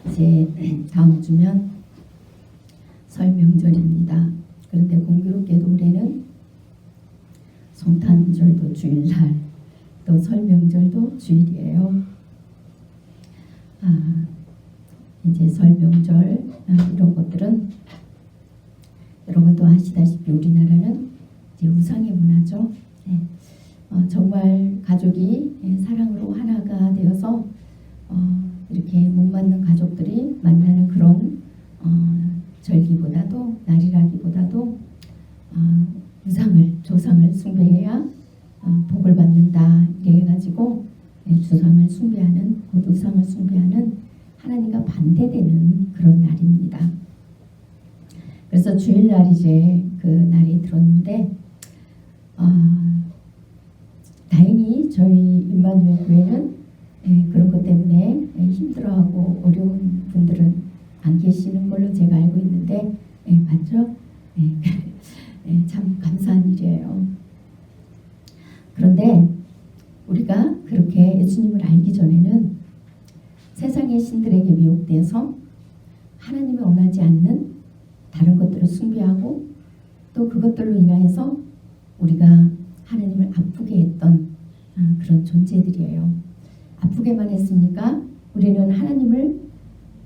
이제 다음 주면 설 명절입니다. 그런데 공교롭게도 올해는 성탄절도 주일날, 또 설 명절도 주일이에요. 이제 설 명절 이런 것들은 여러분도 아시다시피 우리나라는 이제 우상의 문화죠. 네. 정말 가족이 사랑으로 하나가 되어서 이렇게 못 맞는 가족들이 만나는 그런 절기보다도, 날이라기보다도 우상을, 조상을 숭배해야 복을 받는다 이래 가지고 조상을 숭배하는, 곧 우상을 숭배하는 하나님과 반대되는 그런 날입니다. 그래서 주일날 이제 그 날이 들었는데 다행히 저희 임마누엘 교회는 그런 것 때문에 힘들어하고 어려운 분들은 안 계시는 걸로 제가 알고 있는데 맞죠? 참 감사한 일이에요. 그런데 우리가 그렇게 예수님을 알기 전에는 세상의 신들에게 미혹되어서 하나님이 원하지 않는 다른 것들을 숭배하고 또 그것들로 인하여서 우리가 하나님을 아프게 했던 그런 존재들이에요. 아프게만 했습니까? 우리는 하나님을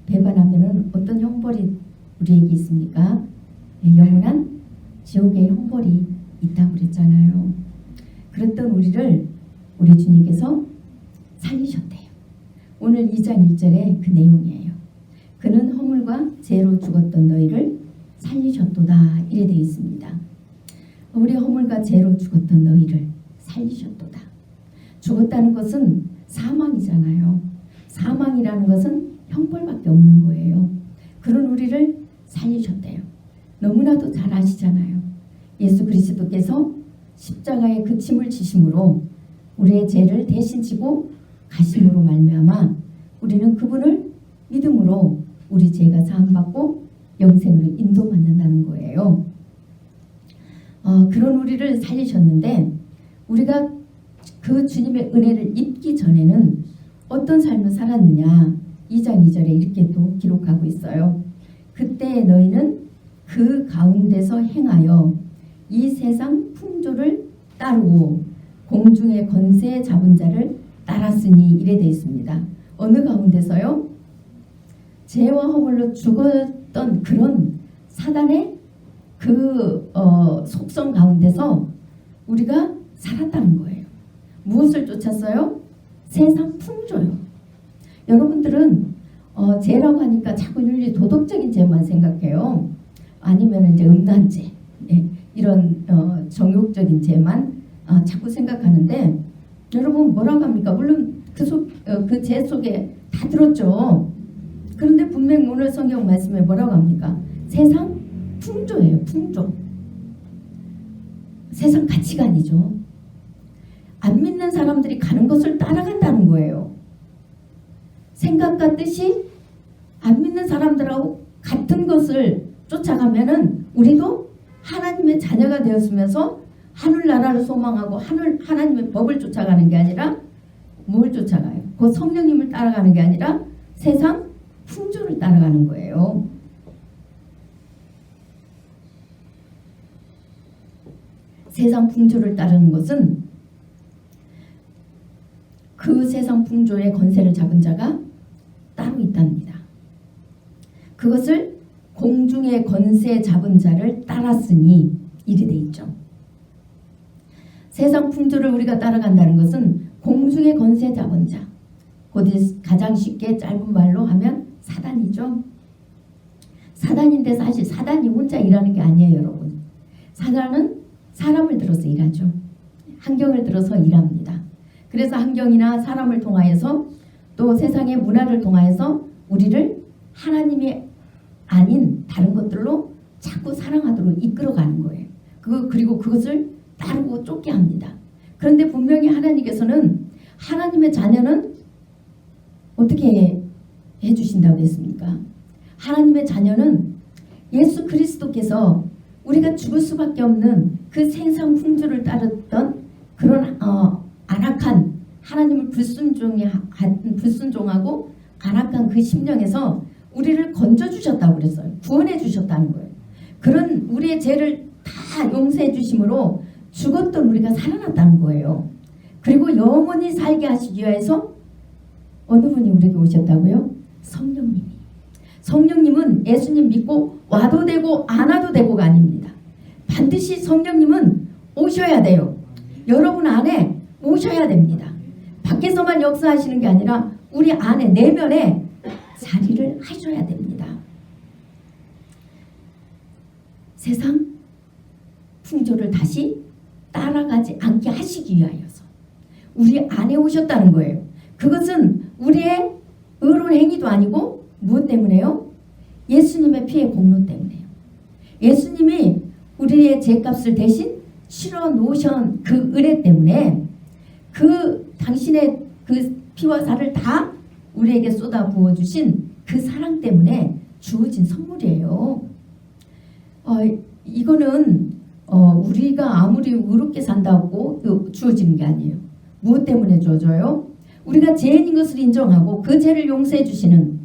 배반하면 어떤 형벌이 우리에게 있습니까? 영원한 지옥의 형벌이 있다고 그랬잖아요. 그랬던 우리를 우리 주님께서 살리셨대요. 오늘 2장 1절에 그 내용이에요. 그는 허물과 죄로 죽었던 너희를 살리셨도다 이래 되어 있습니다. 우리 허물과 죄로 죽었던 너희를 살리셨도다. 죽었다는 것은 사망이잖아요. 사망이라는 것은 형벌밖에 없는 거예요. 그런 우리를 살리셨대요. 너무나도 잘 아시잖아요. 예수 그리스도께서 십자가에 그 짐을 지심으로 우리의 죄를 대신 지고 가심으로 말미암아 우리는 그분을 믿음으로 우리 죄가 사함받고 영생으로 인도받는다는 거예요. 그런 우리를 살리셨는데 우리가 그 주님의 은혜를 입기 전에는 어떤 삶을 살았느냐 2장 2절에 이렇게 또 기록하고 있어요. 그때 너희는 그 가운데서 행하여 이 세상 풍조를 따르고 공중의 권세 잡은 자를 따랐으니 이래 되어 있습니다. 어느 가운데서요? 죄와 허물로 죽었던 그런 사단의 그 속성 가운데서 우리가 살았다는 거예요. 무엇을 쫓았어요? 세상 풍조요. 여러분들은 죄라고 하니까 자꾸 윤리 도덕적인 죄만 생각해요. 아니면 이제 음란죄, 이런 정욕적인 죄만 자꾸 생각하는데 여러분 뭐라고 합니까? 물론 그 죄 속에 다 들었죠. 그런데 분명 오늘 성경 말씀에 뭐라고 합니까? 세상 풍조예요. 풍조. 세상 가치관이죠. 안 믿는 사람들이 가는 것을 따라간다는 거예요. 생각과 뜻이 안 믿는 사람들하고 같은 것을 쫓아가면은 우리도 하나님의 자녀가 되었으면서 하늘나라를 소망하고 하나님의 법을 쫓아가는 게 아니라 뭘 쫓아가요? 그 성령님을 따라가는 게 아니라 세상 풍조를 따라가는 거예요. 세상 풍조를 따르는 것은 그 세상 풍조의 권세를 잡은 자가 따로 있답니다. 그것을 공중의 권세 잡은 자를 따랐으니 이래 돼 있죠. 세상 풍조를 우리가 따라간다는 것은 공중의 권세 잡은 자, 곧 가장 쉽게 짧은 말로 하면 사단이죠. 사단인데 사실 사단이 혼자 일하는 게 아니에요, 여러분. 사단은 사람을 들어서 일하죠. 환경을 들어서 일합니다. 그래서 환경이나 사람을 통하여서 또 세상의 문화를 통하여서 우리를 하나님이 아닌 다른 것들로 자꾸 사랑하도록 이끌어가는 거예요. 그리고 그것을 따르고 쫓게 합니다. 그런데 분명히 하나님께서는 하나님의 자녀는 어떻게 해주신다고 했습니까? 하나님의 자녀는 예수 그리스도께서 우리가 죽을 수밖에 없는 그 세상 풍조를 따르던 그런 안악한 하나님을 불순종하고 안악한 그 심령에서 우리를 건져주셨다고 그랬어요. 구원해 주셨다는 거예요. 그런 우리의 죄를 다 용서해 주심으로 죽었던 우리가 살아났다는 거예요. 그리고 영원히 살게 하시기 위해서 어느 분이 우리에게 오셨다고요? 성령님이. 성령님은 예수님 믿고 와도 되고 안 와도 되고가 아닙니다. 반드시 성령님은 오셔야 돼요. 여러분 안에 오셔야 됩니다. 밖에서만 역사하시는 게 아니라 우리 안에 내면에 자리를 하셔야 됩니다. 세상 풍조를 다시 따라가지 않게 하시기 위하여서 우리 안에 오셨다는 거예요. 그것은 우리의 의로운 행위도 아니고 무엇 때문에요? 예수님의 피의 공로 때문에요. 예수님이 우리의 죄값을 대신 치러 놓으신 그 은혜 때문에 그 당신의 그 피와 살을 다 우리에게 쏟아 부어주신 그 사랑 때문에 주어진 선물이에요. 이거는 우리가 아무리 의롭게 산다고 주어지는 게 아니에요. 무엇 때문에 주어져요? 우리가 죄인인 것을 인정하고 그 죄를 용서해 주시는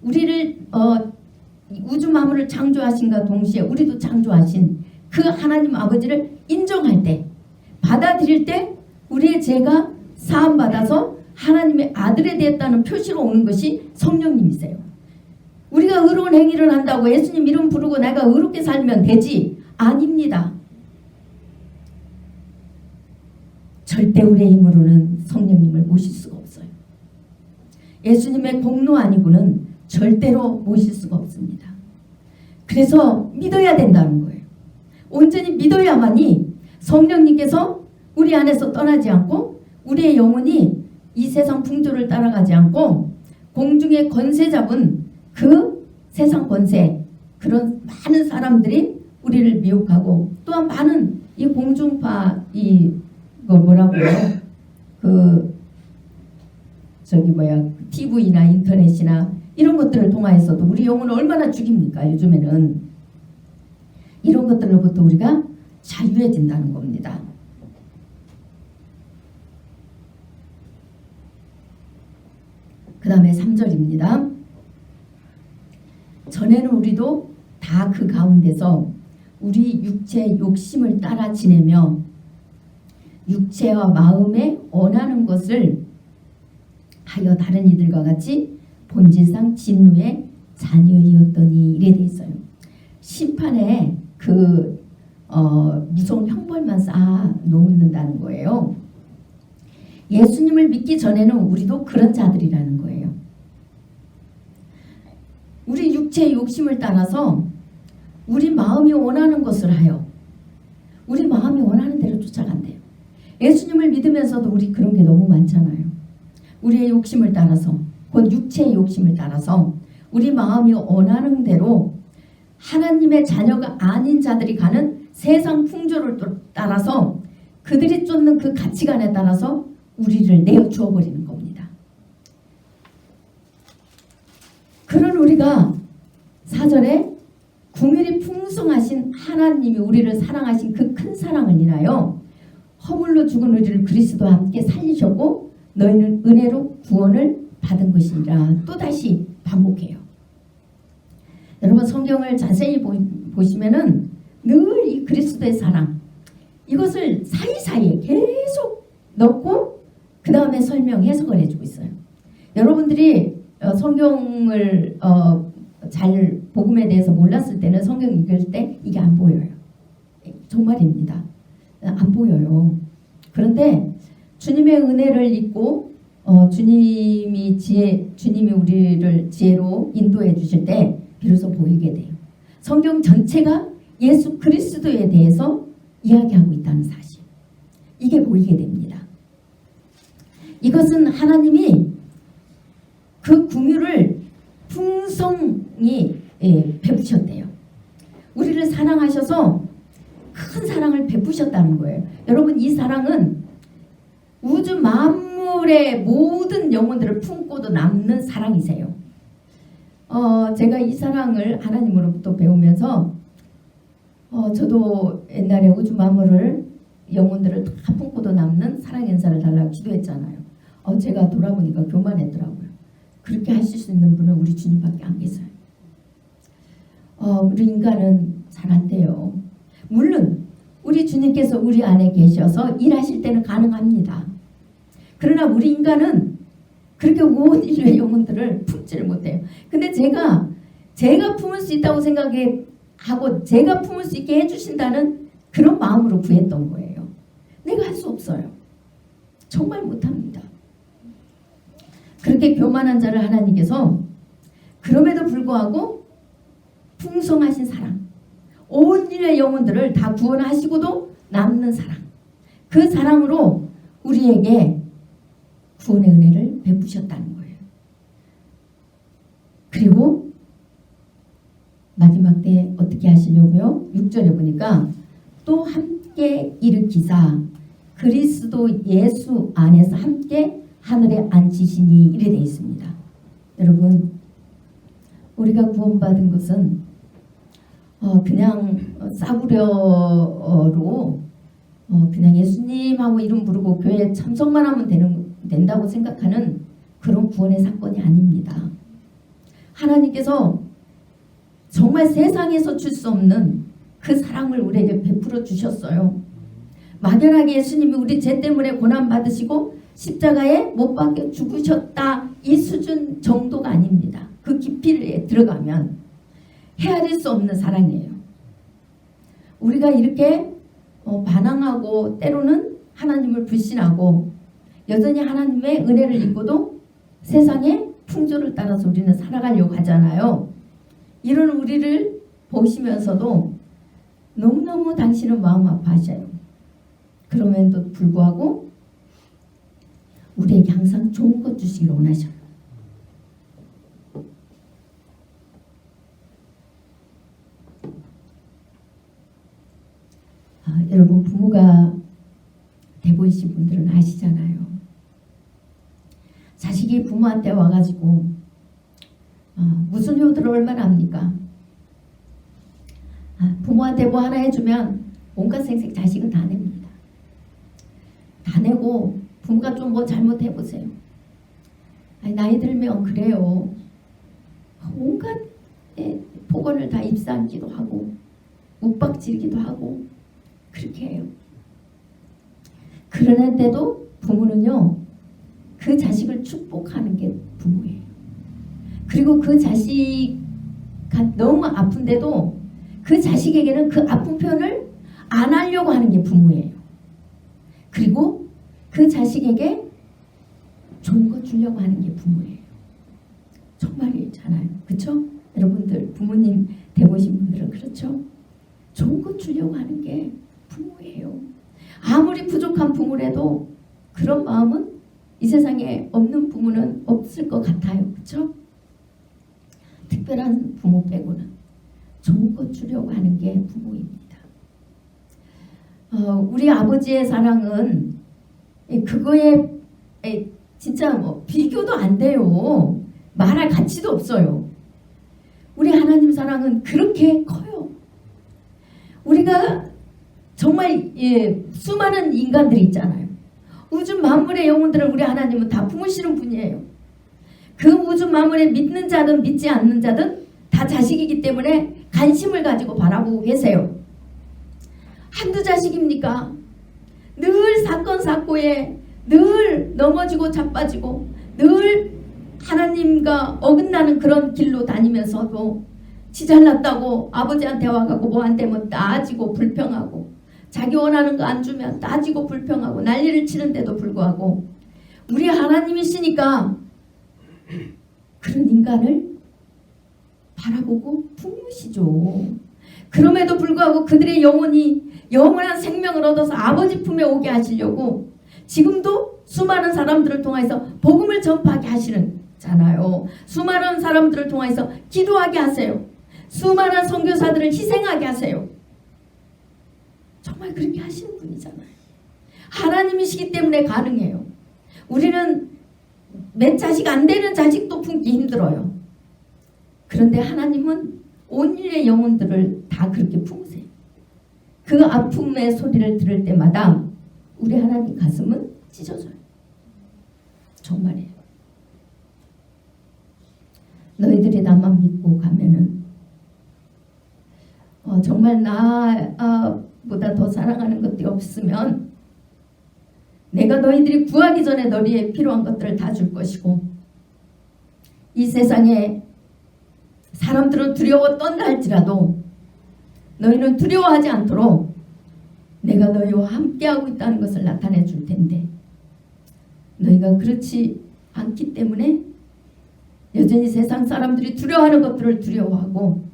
우리를 우주 만물을 창조하신과 동시에 우리도 창조하신 그 하나님 아버지를 인정할 때, 받아들일 때 우리의 죄가 사함받아서 하나님의 아들이 되었다는 표시로 오는 것이 성령님이세요. 우리가 의로운 행위를 한다고 예수님 이름 부르고 내가 의롭게 살면 되지? 아닙니다. 절대 우리의 힘으로는 성령님을 모실 수가 없어요. 예수님의 공로 아니고는 절대로 모실 수가 없습니다. 그래서 믿어야 된다는 거예요. 온전히 믿어야만이 성령님께서 우리 안에서 떠나지 않고 우리의 영혼이 이 세상 풍조를 따라가지 않고 공중의 권세 잡은 그 세상 권세, 그런 많은 사람들이 우리를 미혹하고 또한 많은 이 공중파 뭐라고요? TV나 인터넷이나 이런 것들을 통하여서도 우리 영혼을 얼마나 죽입니까? 요즘에는 이런 것들로부터 우리가 자유해진다는 겁니다. 그 다음에 3절입니다. 전에는 우리도 다 그 가운데서 우리 육체의 욕심을 따라 지내며 육체와 마음에 원하는 것을 하여 다른 이들과 같이 본질상 진노의 자녀이었더니 이래 돼 있어요. 심판에 무서운 형벌만 쌓아 놓는다는 거예요. 예수님을 믿기 전에는 우리도 그런 자들이라는 거예요. 우리 육체의 욕심을 따라서 우리 마음이 원하는 것을 하여 우리 마음이 원하는 대로 쫓아간대요. 예수님을 믿으면서도 우리 그런 게 너무 많잖아요. 우리의 욕심을 따라서, 곧 육체의 욕심을 따라서 우리 마음이 원하는 대로 하나님의 자녀가 아닌 자들이 가는 세상 풍조를 따라서 그들이 쫓는 그 가치관에 따라서 우리를 내어주어 버리는 겁니다. 그런 우리가 4절에 궁일이 풍성하신 하나님이 우리를 사랑하신 그 큰 사랑을 인하여 허물로 죽은 우리를 그리스도와 함께 살리셨고 너희는 은혜로 구원을 받은 것이니라. 또다시 반복해요. 여러분 성경을 자세히 보시면은 늘 이 그리스도의 사랑 이것을 사이사이에 계속 넣고 그 다음에 설명 해석을 해주고 있어요. 여러분들이 성경을 잘 복음에 대해서 몰랐을 때는 성경 읽을 때 이게 안 보여요. 정말입니다. 안 보여요. 그런데 주님의 은혜를 잊고 주님이 우리를 지혜로 인도해 주실 때 비로소 보이게 돼요. 성경 전체가 예수 그리스도에 대해서 이야기하고 있다는 사실. 이게 보이게 됩니다. 이것은 하나님이 그 긍휼을 풍성히 베푸셨대요. 우리를 사랑하셔서 큰 사랑을 베푸셨다는 거예요. 여러분 이 사랑은 우주 만물의 모든 영혼들을 품고도 남는 사랑이세요. 제가 이 사랑을 하나님으로부터 배우면서 저도 옛날에 우주 만물을 영혼들을 다 품고도 남는 사랑 연사를 달라고 기도했잖아요. 제가 돌아보니까 교만했더라고요. 그렇게 하실 수 있는 분은 우리 주님밖에 안 계세요. 우리 인간은 잘 안 돼요. 물론 우리 주님께서 우리 안에 계셔서 일하실 때는 가능합니다. 그러나 우리 인간은 그렇게 온 인류의 영혼들을 품지를 못해요. 근데 제가 품을 수 있다고 생각하고 제가 품을 수 있게 해주신다는 그런 마음으로 구했던 거예요. 내가 할 수 없어요. 정말 못합니다. 그렇게 교만한 자를 하나님께서 그럼에도 불구하고 풍성하신 사랑, 온 인류의 영혼들을 다 구원하시고도 남는 사랑, 그 사랑으로 우리에게 구원의 은혜를 베푸셨다는 거예요. 그리고 마지막 때 어떻게 하시려고요? 6절에 보니까 또 함께 일으키사 그리스도 예수 안에서 함께 하늘에 앉히시니 이래 되어 있습니다. 여러분, 우리가 구원받은 것은 그냥 싸구려로 그냥 예수님하고 이름 부르고 교회에 참석만 하면 된다고 생각하는 그런 구원의 사건이 아닙니다. 하나님께서 정말 세상에서 줄 수 없는 그 사랑을 우리에게 베풀어 주셨어요. 막연하게 예수님이 우리 죄 때문에 고난 받으시고 십자가에 못 박혀 죽으셨다 이 수준 정도가 아닙니다. 그 깊이에 들어가면 헤아릴 수 없는 사랑이에요. 우리가 이렇게 반항하고 때로는 하나님을 불신하고 여전히 하나님의 은혜를 잊고도 세상의 풍조를 따라서 우리는 살아가려고 하잖아요. 이런 우리를 보시면서도 너무너무 당신은 마음 아파하셔요. 그럼에도 불구하고 우리에게 항상 좋은 것 주시기를 원하셔요. 여러분, 부모가 돼보이신 분들은 아시잖아요. 자식이 부모한테 와가지고 무슨 효도를 얼마나 합니까? 부모한테 뭐 하나 해주면 온갖 생색 자식은 다 냅니다. 다 내고 부모가 좀 뭐 잘못해보세요. 나이 들면 그래요. 온갖 폭언을 다 입사하기도 하고 욱박지르기도 하고 그렇게 해요. 그러는데도 부모는요, 그 자식을 축복하는 게 부모예요. 그리고 그 자식가 너무 아픈데도 그 자식에게는 그 아픈 표현을 안 하려고 하는 게 부모예요. 그리고 그 자식에게 좋은 거 주려고 하는 게 부모예요. 정말이잖아요. 그렇죠? 여러분들 부모님 돼보신 분들은 그렇죠? 좋은 거 주려고 하는 게 부모예요. 아무리 부족한 부모라도 그런 마음은 이 세상에 없는 부모는 없을 것 같아요. 그렇죠? 특별한 부모 빼고는 좋은 것 주려고 하는 게 부모입니다. 우리 아버지의 사랑은 그거에 진짜 뭐 비교도 안 돼요. 말할 가치도 없어요. 우리 하나님 사랑은 그렇게 커요. 우리가 정말 수많은 인간들이 있잖아요. 우주 만물의 영혼들을 우리 하나님은 다 품으시는 분이에요. 그 우주 만물에 믿는 자든 믿지 않는 자든 다 자식이기 때문에 관심을 가지고 바라보고 계세요. 한두 자식입니까? 늘 사건 사고에 늘 넘어지고 자빠지고 늘 하나님과 어긋나는 그런 길로 다니면서도 지 잘났다고 아버지한테 와가고 뭐 안 되면 따지고 불평하고 자기 원하는 거 안 주면 따지고 불평하고 난리를 치는데도 불구하고 우리 하나님이시니까 그런 인간을 바라보고 품으시죠. 그럼에도 불구하고 그들의 영혼이 영원한 생명을 얻어서 아버지 품에 오게 하시려고 지금도 수많은 사람들을 통해서 복음을 전파하게 하시잖아요. 수많은 사람들을 통해서 기도하게 하세요. 수많은 선교사들을 희생하게 하세요. 정말 그렇게 하시는 분이잖아요. 하나님이시기 때문에 가능해요. 우리는 몇 자식 안 되는 자식도 품기 힘들어요. 그런데 하나님은 온 인류의 영혼들을 다 그렇게 품으세요. 그 아픔의 소리를 들을 때마다 우리 하나님 가슴은 찢어져요. 정말이에요. 너희들이 나만 믿고 가면은 정말 나보다 더 사랑하는 것들이 없으면 내가 너희들이 구하기 전에 너희에 필요한 것들을 다 줄 것이고 이 세상에 사람들은 두려워 떤다 할지라도 너희는 두려워하지 않도록 내가 너희와 함께하고 있다는 것을 나타내 줄 텐데 너희가 그렇지 않기 때문에 여전히 세상 사람들이 두려워하는 것들을 두려워하고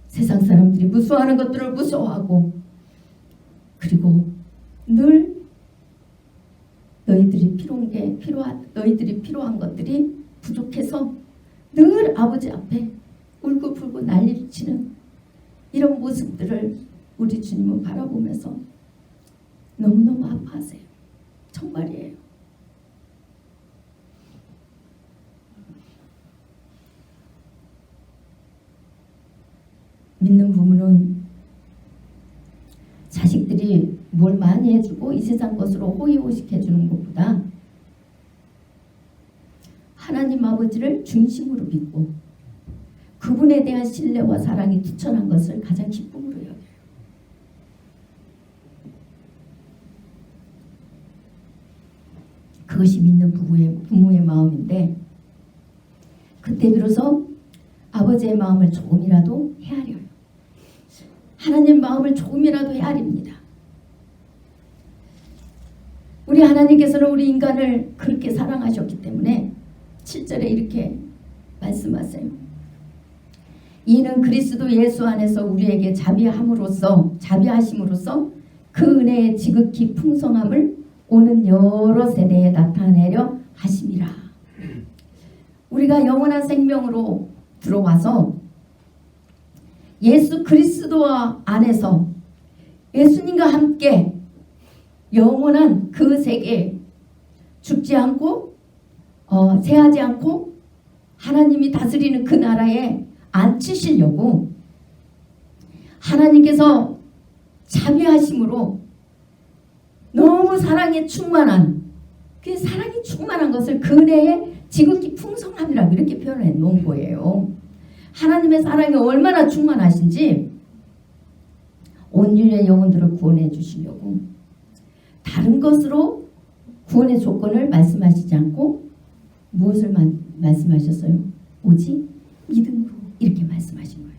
세상 사람들이 무서워하는 것들을 무서워하고 그리고 늘 너희들이 필요한 것들이 부족해서 늘 아버지 앞에 울고불고 난리를 치는 이런 모습들을 우리 주님은 바라보면서 너무너무 아파하세요. 정말이에요. 믿는 부모는 자식들이 뭘 많이 해주고 이 세상 것으로 호의호식해주는 것보다 하나님 아버지를 중심으로 믿고 그분에 대한 신뢰와 사랑이 투철한 것을 가장 기쁨으로 여겨요. 그것이 믿는 부모의 마음인데 그때 비로소 아버지의 마음을 조금이라도 헤아려요. 하나님 마음을 조금이라도 헤아립니다. 우리 하나님께서는 우리 인간을 그렇게 사랑하셨기 때문에 7절에 이렇게 말씀하세요. 이는 그리스도 예수 안에서 우리에게 자비하심으로써 그 은혜의 지극히 풍성함을 오는 여러 세대에 나타내려 하심이라. 우리가 영원한 생명으로 들어와서 예수 그리스도 안에서 예수님과 함께 영원한 그 세계에 죽지 않고 쇠하지 않고 하나님이 다스리는 그 나라에 앉히시려고 하나님께서 자비하심으로 너무 사랑이 충만한 것을 그 은혜의 지극히 풍성함이라고 이렇게 표현해 놓은 거예요. 하나님의 사랑이 얼마나 충만하신지 온 인류의 영혼들을 구원해 주시려고 다른 것으로 구원의 조건을 말씀하시지 않고 무엇을 말씀하셨어요? 오직 믿음으로 이렇게 말씀하신 거예요.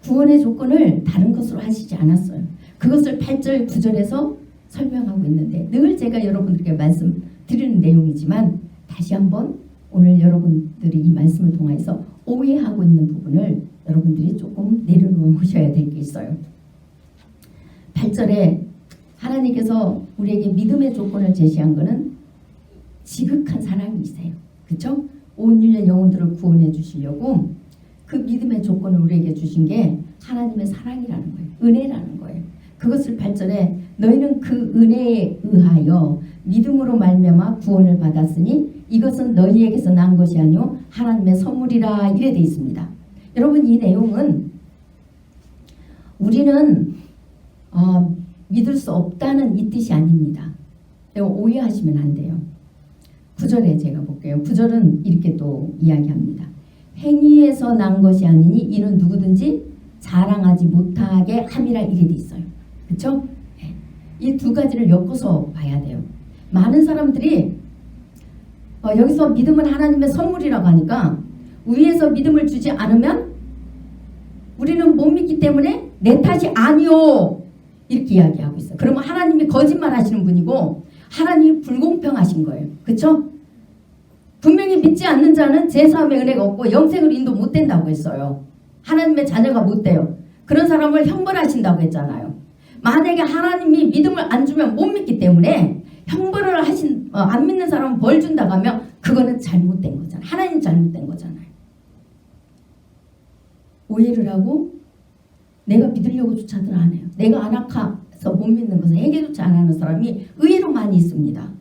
구원의 조건을 다른 것으로 하시지 않았어요. 그것을 8절 9절에서 설명하고 있는데 늘 제가 여러분들께 말씀드리는 내용이지만 다시 한번 오늘 여러분들이 이 말씀을 통해서 오해하고 있는 부분을 여러분들이 조금 내려놓으셔야 될 게 있어요. 8절에 하나님께서 우리에게 믿음의 조건을 제시한 것은 지극한 사랑이세요. 그렇죠? 온 인류의 영혼들을 구원해 주시려고 그 믿음의 조건을 우리에게 주신 게 하나님의 사랑이라는 거예요. 은혜라는 거예요. 그것을 8절에 너희는 그 은혜에 의하여 믿음으로 말미암아 구원을 받았으니 이것은 너희에게서 난 것이 아니요 하나님의 선물이라 이래 돼 있습니다. 여러분 이 내용은 우리는 믿을 수 없다는 이 뜻이 아닙니다. 오해하시면 안 돼요. 9절에 제가 볼게요. 9절은 이렇게 또 이야기합니다. 행위에서 난 것이 아니니 이는 누구든지 자랑하지 못하게 함이라 이래 돼 있어요. 그렇죠? 이 두 가지를 엮어서 봐야 돼요. 많은 사람들이 여기서 믿음은 하나님의 선물이라고 하니까 위에서 믿음을 주지 않으면 우리는 못 믿기 때문에 내 탓이 아니오 이렇게 이야기하고 있어요. 그러면 하나님이 거짓말 하시는 분이고 하나님이 불공평하신 거예요. 그렇죠? 분명히 믿지 않는 자는 제3의 은혜가 없고 영생을 인도 못 된다고 했어요. 하나님의 자녀가 못 돼요. 그런 사람을 형벌하신다고 했잖아요. 만약에 하나님이 믿음을 안 주면 못 믿기 때문에 형벌을 안 믿는 사람은 벌 준다고 하면 그거는 잘못된 거잖아요. 하나님 잘못된 거잖아요. 오해를 하고 내가 믿으려고 조차들 안 해요. 내가 안악해서 못 믿는 것은 회개조차 안 하는 사람이 의외로 많이 있습니다.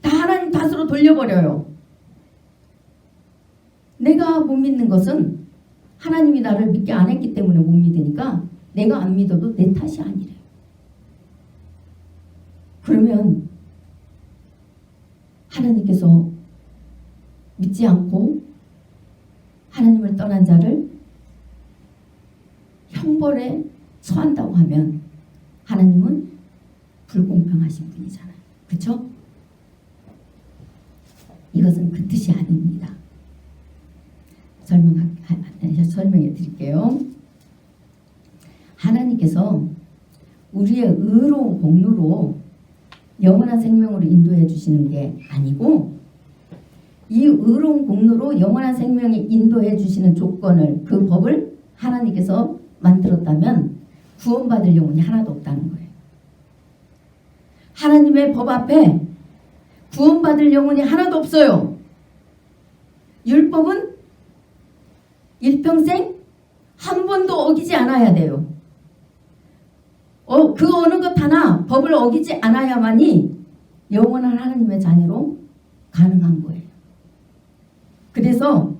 다 하나님 탓으로 돌려버려요. 내가 못 믿는 것은 하나님이 나를 믿게 안 했기 때문에 못 믿으니까 내가 안 믿어도 내 탓이 아니래요. 그러면 하나님께서 믿지 않고 하나님을 떠난 자를 형벌에 처한다고 하면 하나님은 불공평하신 분이잖아요. 그렇죠? 이것은 그 뜻이 아닙니다. 설명해 드릴게요. 하나님께서 우리의 의로운 공로로 영원한 생명으로 인도해 주시는 게 아니고, 이 의로운 공로로 영원한 생명에 인도해 주시는 조건을, 그 법을 하나님께서 만들었다면 구원받을 영혼이 하나도 없다는 거예요. 하나님의 법 앞에 구원받을 영혼이 하나도 없어요. 율법은 일평생 한 번도 어기지 않아야 돼요. 그 어느 것 하나 법을 어기지 않아야만이 영원한 하나님의 자녀로 가능한 거예요. 그래서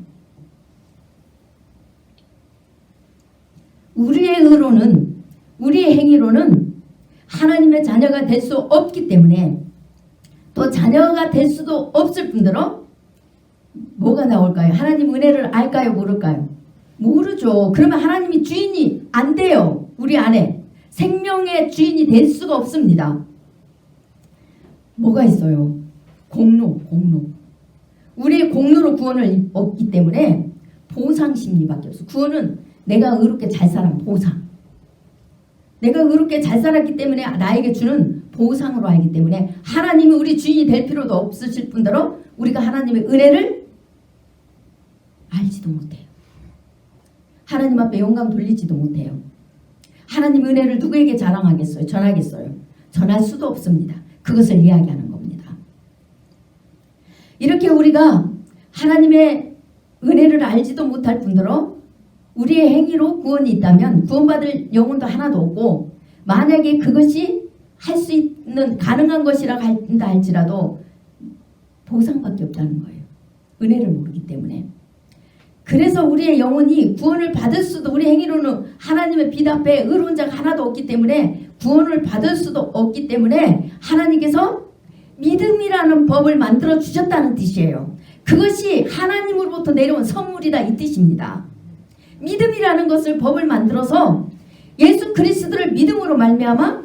우리의 의로는, 우리의 행위로는 하나님의 자녀가 될 수 없기 때문에, 또 자녀가 될 수도 없을 뿐더러 뭐가 나올까요? 하나님 은혜를 알까요? 모를까요? 모르죠. 그러면 하나님이 주인이 안 돼요. 우리 안에 생명의 주인이 될 수가 없습니다. 뭐가 있어요? 공로. 우리의 공로로 구원을 얻기 때문에 보상 심리밖에 없어. 구원은 내가 의롭게 잘 살아, 보상. 내가 의롭게 잘 살았기 때문에 나에게 주는 보상으로 알기 때문에 하나님이 우리 주인이 될 필요도 없으실 뿐더러 우리가 하나님의 은혜를 알지도 못해요. 하나님 앞에 영광 돌리지도 못해요. 하나님 은혜를 누구에게 자랑하겠어요? 전하겠어요? 전할 수도 없습니다. 그것을 이야기하는 겁니다. 이렇게 우리가 하나님의 은혜를 알지도 못할 뿐더러 우리의 행위로 구원이 있다면 구원받을 영혼도 하나도 없고, 만약에 그것이 할 수 있는 가능한 것이라 한다 할지라도 보상밖에 없다는 거예요. 은혜를 모르기 때문에. 그래서 우리의 영혼이 구원을 받을 수도, 우리 행위로는 하나님의 빛 앞에 의로운 자가 하나도 없기 때문에 구원을 받을 수도 없기 때문에 하나님께서 믿음이라는 법을 만들어 주셨다는 뜻이에요. 그것이 하나님으로부터 내려온 선물이다, 이 뜻입니다. 믿음이라는 것을, 법을 만들어서 예수 그리스도를 믿음으로 말미암아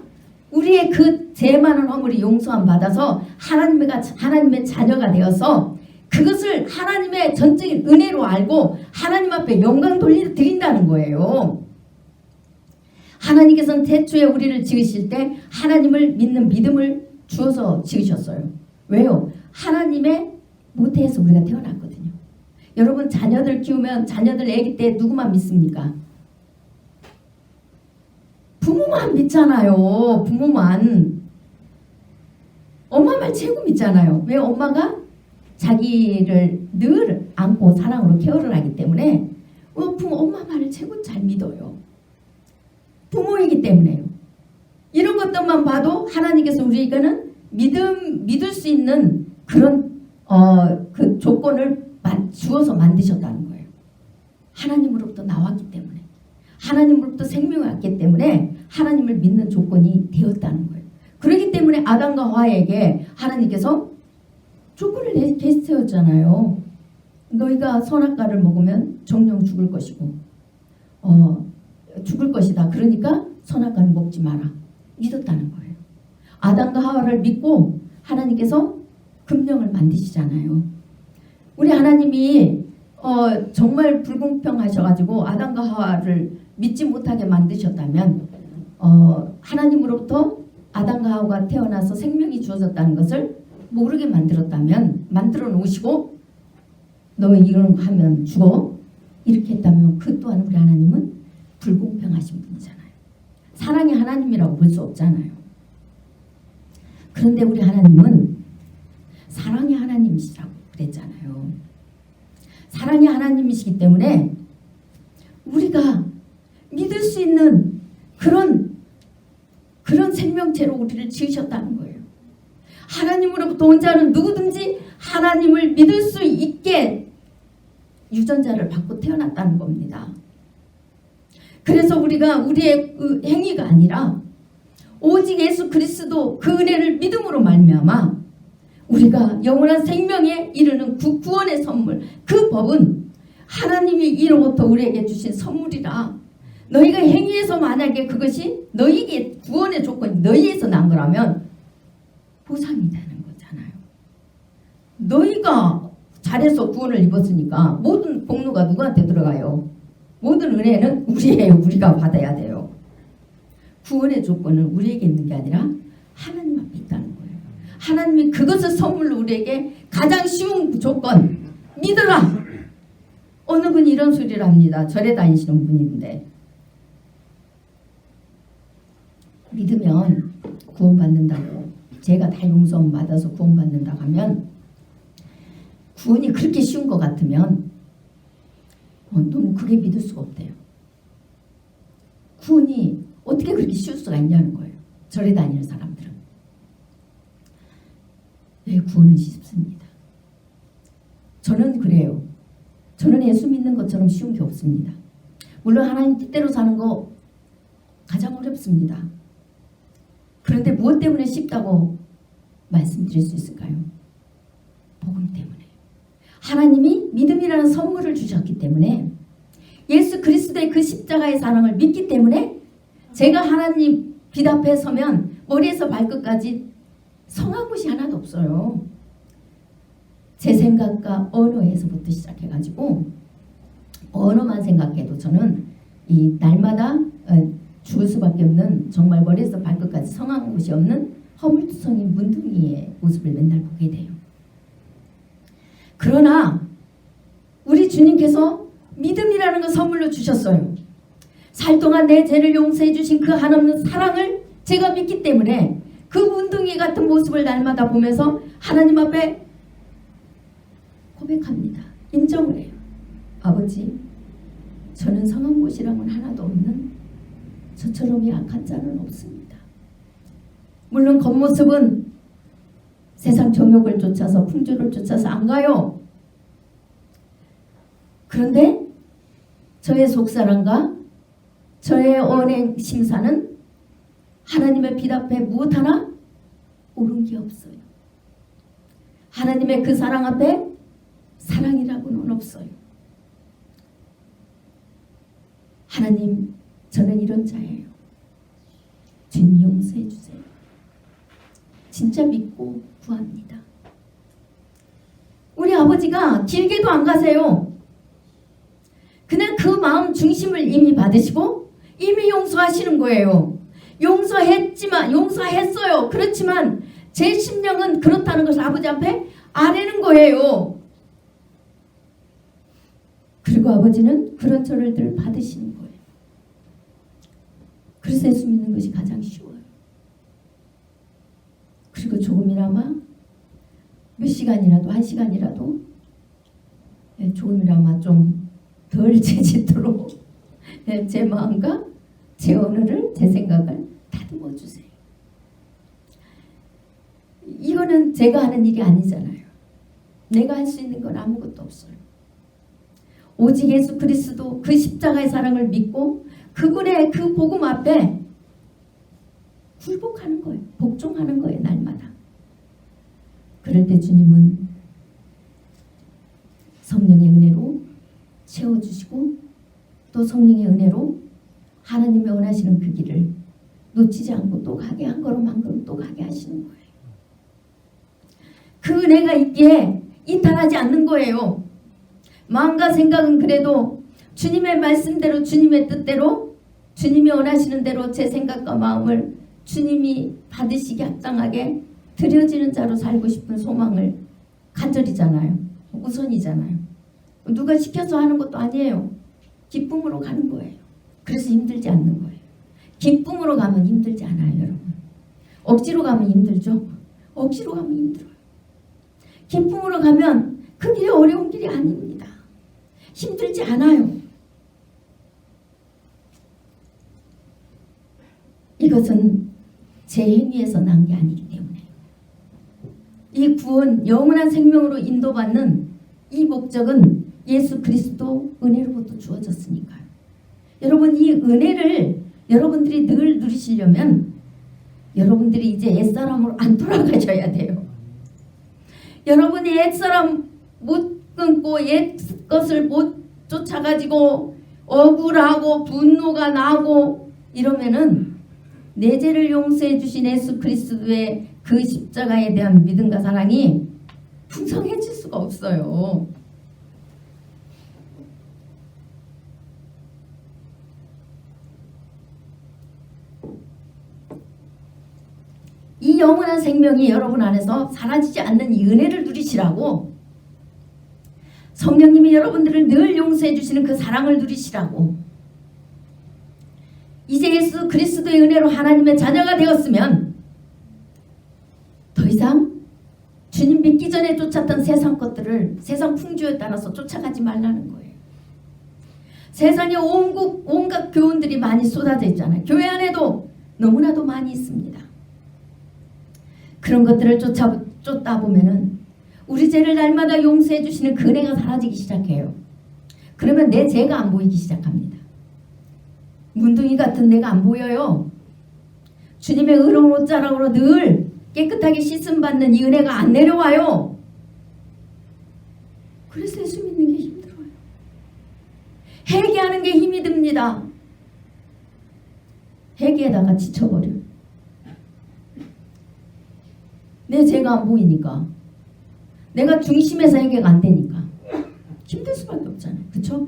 우리의 그 죄 많은 허물이 용서함 받아서 하나님의 자녀가 되어서 그것을 하나님의 전적인 은혜로 알고 하나님 앞에 영광 드린다는 거예요. 하나님께서는 태초에 우리를 지으실 때 하나님을 믿는 믿음을 주어서 지으셨어요. 왜요? 하나님의 모태에서 우리가 태어났거든요. 여러분, 자녀들 키우면 자녀들 아기 때 누구만 믿습니까? 부모만 믿잖아요. 부모만. 엄마 말 최고 믿잖아요. 왜? 엄마가 자기를 늘 안고 사랑으로 케어를 하기 때문에 엄마 말을 최고 잘 믿어요. 부모이기 때문에요. 이런 것들만 봐도 하나님께서 우리에게는 믿을 수 있는 그런 그 조건을 주어서 만드셨다는 거예요. 하나님으로부터 나왔기 때문에, 하나님으로부터 생명을 얻기 때문에 하나님을 믿는 조건이 되었다는 거예요. 그렇기 때문에 아담과 하와에게 하나님께서 조건을 내세웠잖아요. 너희가 선악과를 먹으면 정령 죽을 것이고 죽을 것이다. 그러니까 선악과는 먹지 마라. 믿었다는 거예요. 아담과 하와를 믿고 하나님께서 금령을 만드시잖아요. 우리 하나님이 정말 불공평하셔가지고 아담과 하와를 믿지 못하게 만드셨다면 하나님으로부터 아담과 하와가 태어나서 생명이 주어졌다는 것을 모르게 만들어 놓으시고 너 이런 거 하면 죽어 이렇게 했다면 그 또한 우리 하나님은 불공평하신 분이잖아요. 사랑의 하나님이라고 볼 수 없잖아요. 그런데 우리 하나님은 사랑의 하나님이시라고 그랬잖아요. 사랑의 하나님이시기 때문에 우리가 믿을 수 있는 그런 생명체로 우리를 지으셨다는 거예요. 하나님으로부터 온 자는 누구든지 하나님을 믿을 수 있게 유전자를 받고 태어났다는 겁니다. 그래서 우리가 우리의 행위가 아니라 오직 예수 그리스도 그 은혜를 믿음으로 말미암아 우리가 영원한 생명에 이르는 구원의 선물, 그 법은 하나님이 이로부터 우리에게 주신 선물이라. 너희가 행위해서 만약에 그것이 너희에게 구원의 조건이 너희에서 난 거라면 보상이 되는 거잖아요. 너희가 잘해서 구원을 입었으니까 모든 공로가 누구한테 들어가요? 모든 은혜는 우리예요. 우리가 받아야 돼요. 구원의 조건은 우리에게 있는 게 아니라 하나님 앞에 있다는 거예요. 하나님이 그것을 선물로 우리에게 가장 쉬운 조건, 믿어라. 어느 분이 이런 소리를 합니다. 절에 다니시는 분인데, 믿으면 구원받는다고, 제가 다 용서 받아서 구원받는다고 하면, 구원이 그렇게 쉬운 것 같으면 너무 크게 믿을 수가 없대요. 구원이 어떻게 그렇게 쉬울 수가 있냐는 거예요. 절에 다니는 사람들은. 왜 구원은 쉽습니다. 저는 그래요. 저는 예수 믿는 것처럼 쉬운 게 없습니다. 물론 하나님 뜻대로 사는 거 가장 어렵습니다. 그런데 무엇 때문에 쉽다고 말씀드릴 수 있을까요? 복음 때문에. 하나님이 믿음이라는 선물을 주셨기 때문에, 예수 그리스도의 그 십자가의 사랑을 믿기 때문에 제가 하나님 빛 앞에 서면 머리에서 발끝까지 성한 곳이 하나도 없어요. 제 생각과 언어에서부터 시작해가지고, 언어만 생각해도 저는 이 날마다 죽을 수밖에 없는, 정말 머리에서 발끝까지 성한 곳이 없는 허물투성인 문둥이의 모습을 맨날 보게 돼요. 그러나 우리 주님께서 믿음이라는 걸 선물로 주셨어요. 살 동안 내 죄를 용서해 주신 그 한없는 사랑을 제가 믿기 때문에 그 문둥이 같은 모습을 날마다 보면서 하나님 앞에 고백합니다. 인정을 해요. 아버지, 저는 성한 곳이랑은 하나도 없는 저처럼 약한 자는 없습니다. 물론 겉모습은 세상 정욕을 쫓아서, 풍조를 쫓아서 안 가요. 그런데 저의 속사람과 저의 언행 심사는 하나님의 빛 앞에 무엇 하나 옳은 게 없어요. 하나님의 그 사랑 앞에 사랑이라고는 없어요. 하나님, 저는 이런 자예요. 주님 용서해 주세요. 진짜 믿고 구합니다. 우리 아버지가 길게도 안 가세요. 그냥 그 마음 중심을 이미 받으시고 이미 용서하시는 거예요. 용서했어요. 그렇지만 제 심령은 그렇다는 것을 아버지 앞에 아뢰는 거예요. 그리고 아버지는 그런 저를 늘 받으시는 거예요. 그래서 예수 믿는 것이 가장 쉬워요. 그리고 조금이나마 몇 시간이라도, 한 시간이라도 조금이나마 좀 덜 재짓도록 제 마음과 제 언어를, 제 생각을 다듬어 주세요. 이거는 제가 하는 일이 아니잖아요. 내가 할 수 있는 건 아무것도 없어요. 오직 예수 그리스도 그 십자가의 사랑을 믿고 그분의 그 복음 앞에 굴복하는 거예요. 복종하는 거예요. 날마다. 그럴 때 주님은 성령의 은혜로 채워주시고, 또 성령의 은혜로 하나님의 원하시는 그 길을 놓치지 않고 또 가게, 한 걸음 한 걸음 또 가게 하시는 거예요. 그 은혜가 있기에 이탈하지 않는 거예요. 마음과 생각은 그래도 주님의 말씀대로, 주님의 뜻대로, 주님이 원하시는 대로 제 생각과 마음을 주님이 받으시기 합당하게 드려지는 자로 살고 싶은 소망을 간절이잖아요. 우선이잖아요. 누가 시켜서 하는 것도 아니에요. 기쁨으로 가는 거예요. 그래서 힘들지 않는 거예요. 기쁨으로 가면 힘들지 않아요, 여러분. 억지로 가면 힘들죠. 억지로 가면 힘들어요. 기쁨으로 가면 그 길이 어려운 길이 아닙니다. 힘들지 않아요. 이것은 제 행위에서 난 게 아니기 때문에, 이 구원, 영원한 생명으로 인도받는 이 목적은 예수 그리스도 은혜로부터 주어졌으니까요. 여러분, 이 은혜를 여러분들이 늘 누리시려면 여러분들이 이제 옛사람으로 안 돌아가셔야 돼요. 여러분이 옛사람 못 끊고 옛 것을 못 쫓아가지고 억울하고 분노가 나고 이러면은 내 죄를 용서해 주신 예수 그리스도의 그 십자가에 대한 믿음과 사랑이 풍성해질 수가 없어요. 이 영원한 생명이 여러분 안에서 사라지지 않는 이 은혜를 누리시라고, 성령님이 여러분들을 늘 용서해 주시는 그 사랑을 누리시라고, 이제 예수 그리스도의 은혜로 하나님의 자녀가 되었으면 더 이상 주님 믿기 전에 쫓았던 세상 것들을, 세상 풍조에 따라서 쫓아가지 말라는 거예요. 세상에 온갖 교훈들이 많이 쏟아져 있잖아요. 교회 안에도 너무나도 많이 있습니다. 그런 것들을 쫓다 보면은 우리 죄를 날마다 용서해 주시는 그 은혜가 사라지기 시작해요. 그러면 내 죄가 안 보이기 시작합니다. 문둥이 같은 내가 안 보여요. 주님의 의로운 옷자락으로 늘 깨끗하게 씻음받는 이 은혜가 안 내려와요. 그래서 예수 믿는 게 힘들어요. 회개하는 게 힘이 듭니다. 회개에다가 지쳐버려요. 내 죄가 안 보이니까, 내가 중심에서 회개가 안 되니까 힘들 수밖에 없잖아요. 그쵸?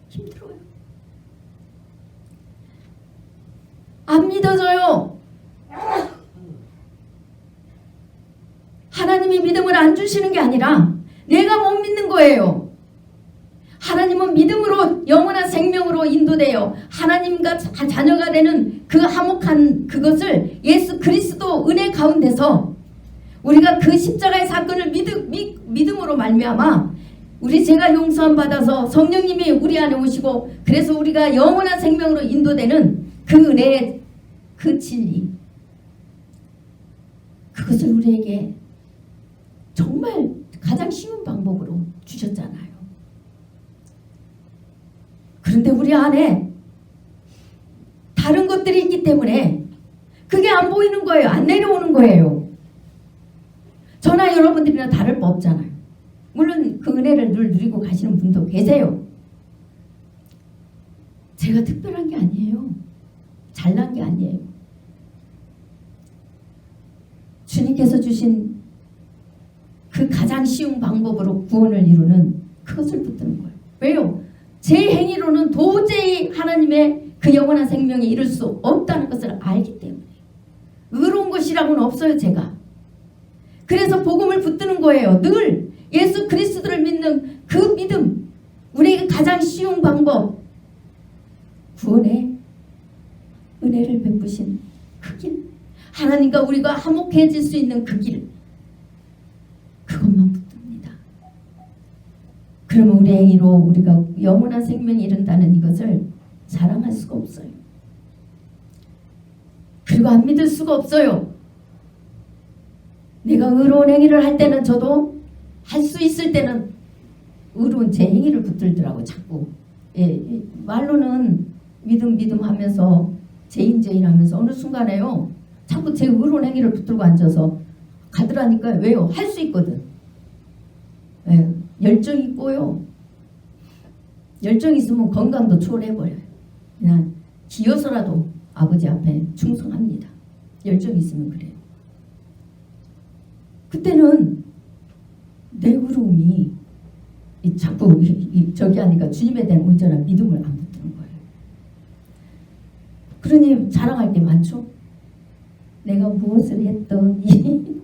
힘들어요. 안 믿어져요. 하나님이 믿음을 안 주시는 게 아니라 내가 못 믿는 거예요. 하나님은 믿음으로 영원한 생명으로 인도되어 하나님과 자녀가 되는 그 화목한 그것을 예수 그리스도 은혜 가운데서 우리가 그 십자가의 사건을 믿음으로 말미암아 우리 죄가 용서함 받아서 성령님이 우리 안에 오시고, 그래서 우리가 영원한 생명으로 인도되는 그 은혜의 그 진리, 그것을 우리에게 정말 가장 쉬운 방법으로 주셨잖아요. 그런데 우리 안에 다른 것들이 있기 때문에 그게 안 보이는 거예요. 안 내려오는 거예요. 저나 여러분들이나 다를 바 없잖아요. 물론 그 은혜를 늘 누리고 가시는 분도 계세요. 제가 특별한 게 아니에요. 잘난 게 아니에요. 주님께서 주신 그 가장 쉬운 방법으로 구원을 이루는 그것을 붙드는 거예요. 왜요? 제 행위로는 도저히 하나님의 그 영원한 생명에 이룰 수 없다는 것을 알기 때문에. 의로운 것이라고는 없어요, 제가. 그래서 복음을 붙드는 거예요. 늘 예수 그리스도를 믿는 그 믿음, 우리에게 가장 쉬운 방법, 구원의 은혜를 베푸신 그 길, 하나님과 우리가 화목해질 수 있는 그 길, 그것만 붙듭니다. 그러면 우리의 행위로 우리가 영원한 생명에 이른다는 이것을 자랑할 수가 없어요. 그리고 안 믿을 수가 없어요. 내가 의로운 행위를 할 때는 저도 할 수 있을 때는 의로운 제 행위를 붙들더라고 자꾸. 말로는 믿음 하면서 죄인 하면서 어느 순간에요 자꾸 제 의로운 행위를 붙들고 앉아서 가더라니까. 왜요? 할 수 있거든. 열정이 있고요. 열정이 있으면 건강도 초월해버려요. 그냥 기어서라도 아버지 앞에 충성합니다. 열정이 있으면 그래요. 그때는 내 의로움이 자꾸 저기 하니까 주님에 대한 온전한 믿음을 안 붙드는 거예요. 그러니 자랑할 게 많죠. 내가 무엇을 했더니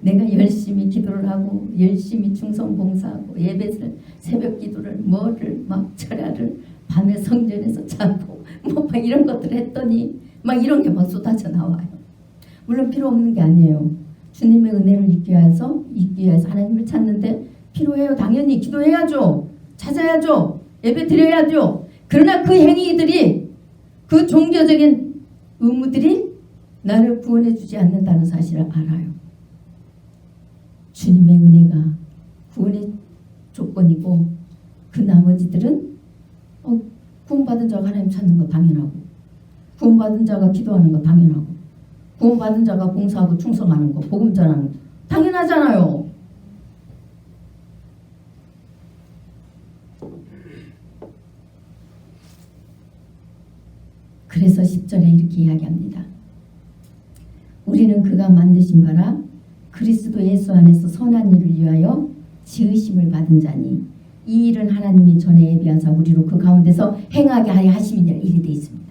내가 열심히 기도를 하고 열심히 충성 봉사하고 예배를 새벽 기도를 뭐를 막 철야를 밤에 성전에서 자고 뭐 막 이런 것들을 했더니 막 이런 게 막 쏟아져 나와요. 물론 필요 없는 게 아니에요. 주님의 은혜를 잊기 위해서 하나님을 찾는데 필요해요. 당연히 기도해야죠. 찾아야죠. 예배 드려야죠. 그러나 그 행위들이, 그 종교적인 의무들이 나를 구원해 주지 않는다는 사실을 알아요. 주님의 은혜가 구원의 조건이고, 그 나머지들은 구원받은 자가 하나님 찾는 거 당연하고, 구원받은 자가 기도하는 거 당연하고, 구원받은 자가 봉사하고 충성하는 거, 복음 전하는 거 당연하잖아요. 그래서 10절에 이렇게 이야기합니다. 우리는 그가 만드신 바라 그리스도 예수 안에서 선한 일을 위하여 지으심을 받은 자니 이 일은 하나님이 전에 예비하사 우리로 그 가운데서 행하게 하여 하심이니라. 이리 되어 있습니다.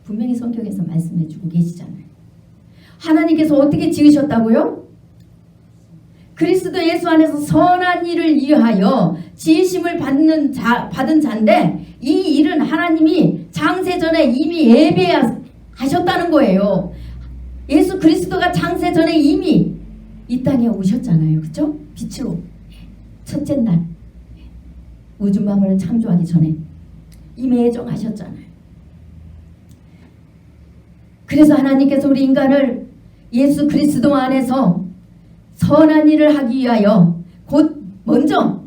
분명히 성경에서 말씀해 주고 계시잖아요. 하나님께서 어떻게 지으셨다고요? 그리스도 예수 안에서 선한 일을 위하여 지으심을 받은 자인데 이 일은 하나님이 장세 전에 이미 예배하셨다는 거예요. 예수 그리스도가 장세 전에 이미 이 땅에 오셨잖아요. 그렇죠? 빛으로 첫째 날 우주 만물을 창조하기 전에 이미 예정하셨잖아요. 그래서 하나님께서 우리 인간을 예수 그리스도 안에서 선한 일을 하기 위하여 곧 먼저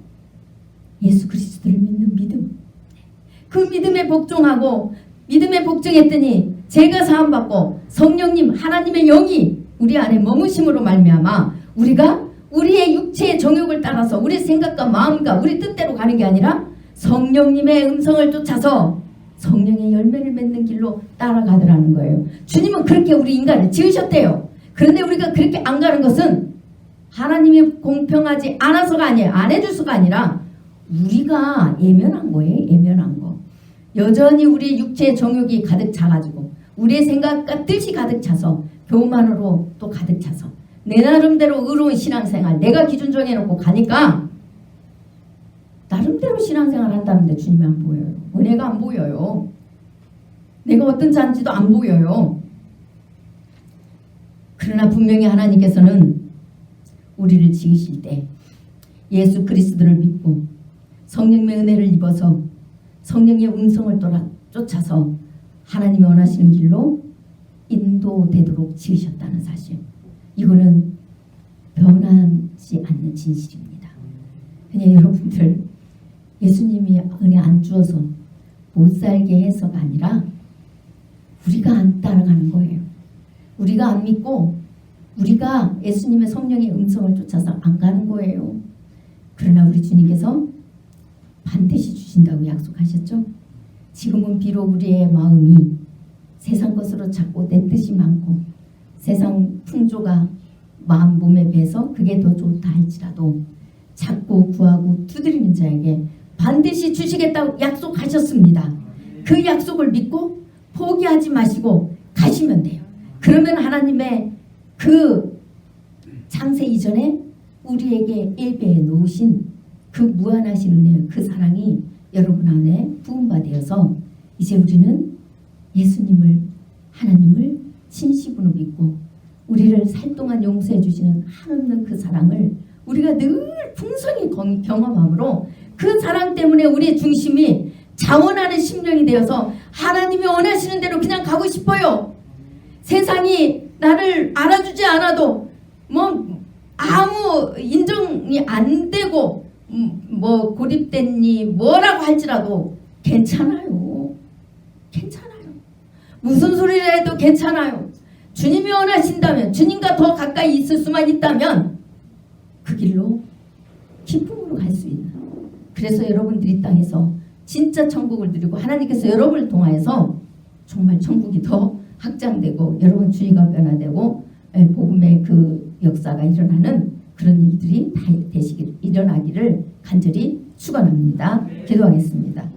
예수 그리스도를 믿는 믿음, 그 믿음에 복종하고 믿음에 복종했더니 죄가 사함받고 성령님 하나님의 영이 우리 안에 머무심으로 말미암아 우리가 우리의 육체의 정욕을 따라서 우리 생각과 마음과 우리 뜻대로 가는 게 아니라 성령님의 음성을 쫓아서 성령의 열매를 맺는 길로 따라가더라는 거예요. 주님은 그렇게 우리 인간을 지으셨대요. 그런데 우리가 그렇게 안 가는 것은 하나님이 공평하지 않아서가 아니에요. 안 해줄 수가 아니라 우리가 예면한 거예요. 예면한 거. 여전히 우리 육체의 정욕이 가득 차가지고 우리의 생각과 뜻이 가득 차서 교만으로 또 가득 차서 내 나름대로 의로운 신앙생활 내가 기준 정해놓고 가니까 나름대로 신앙생활 한다는데 주님이 안 보여요. 은혜가 안 보여요. 내가 어떤 자인지도 안 보여요. 그러나 분명히 하나님께서는 우리를 지으실 때 예수 그리스도를 믿고 성령의 은혜를 입어서 성령의 음성을 쫓아서 하나님이 원하시는 길로 인도되도록 지으셨다는 사실, 이거는 변하지 않는 진실입니다. 그냥 여러분들 예수님이 은혜 안 주어서 못 살게 해서가 아니라 우리가 안 따라가는 거예요. 우리가 안 믿고 우리가 예수님의 성령의 음성을 쫓아서 안 가는 거예요. 그러나 우리 주님께서 반드시 주신다고 약속하셨죠. 지금은 비록 우리의 마음이 세상 것으로 자꾸 내 뜻이 많고 세상 풍조가 마음 몸에 배서 그게 더 좋다 할지라도 자꾸 구하고 두드리는 자에게 반드시 주시겠다고 약속하셨습니다. 그 약속을 믿고 포기하지 마시고 가시면 돼요. 그러면 하나님의 그 창세 이전에 우리에게 예배해 놓으신 그 무한하신 은혜, 그 사랑이 여러분 안에 부음받아서 이제 우리는 예수님을, 하나님을 진심으로 믿고 우리를 살 동안 용서해 주시는 한없는 그 사랑을 우리가 늘 풍성히 경험함으로 그 사랑 때문에 우리의 중심이 자원하는 심령이 되어서 하나님이 원하시는 대로 그냥 가고 싶어요. 세상이 나를 알아주지 않아도 뭐 아무 인정이 안 되고 뭐 고립됐니 뭐라고 할지라도 괜찮아요. 괜찮아요. 무슨 소리를 해도 괜찮아요. 주님이 원하신다면, 주님과 더 가까이 있을 수만 있다면 그 길로 기쁨으로 갈 수 있는, 그래서 여러분들이 이 땅에서 진짜 천국을 누리고 하나님께서 여러분을 통하여서 정말 천국이 더 확장되고 여러분 주의가 변화되고 복음의 그 역사가 일어나는 그런 일들이 다 일어나기를 간절히 축원합니다. 기도하겠습니다.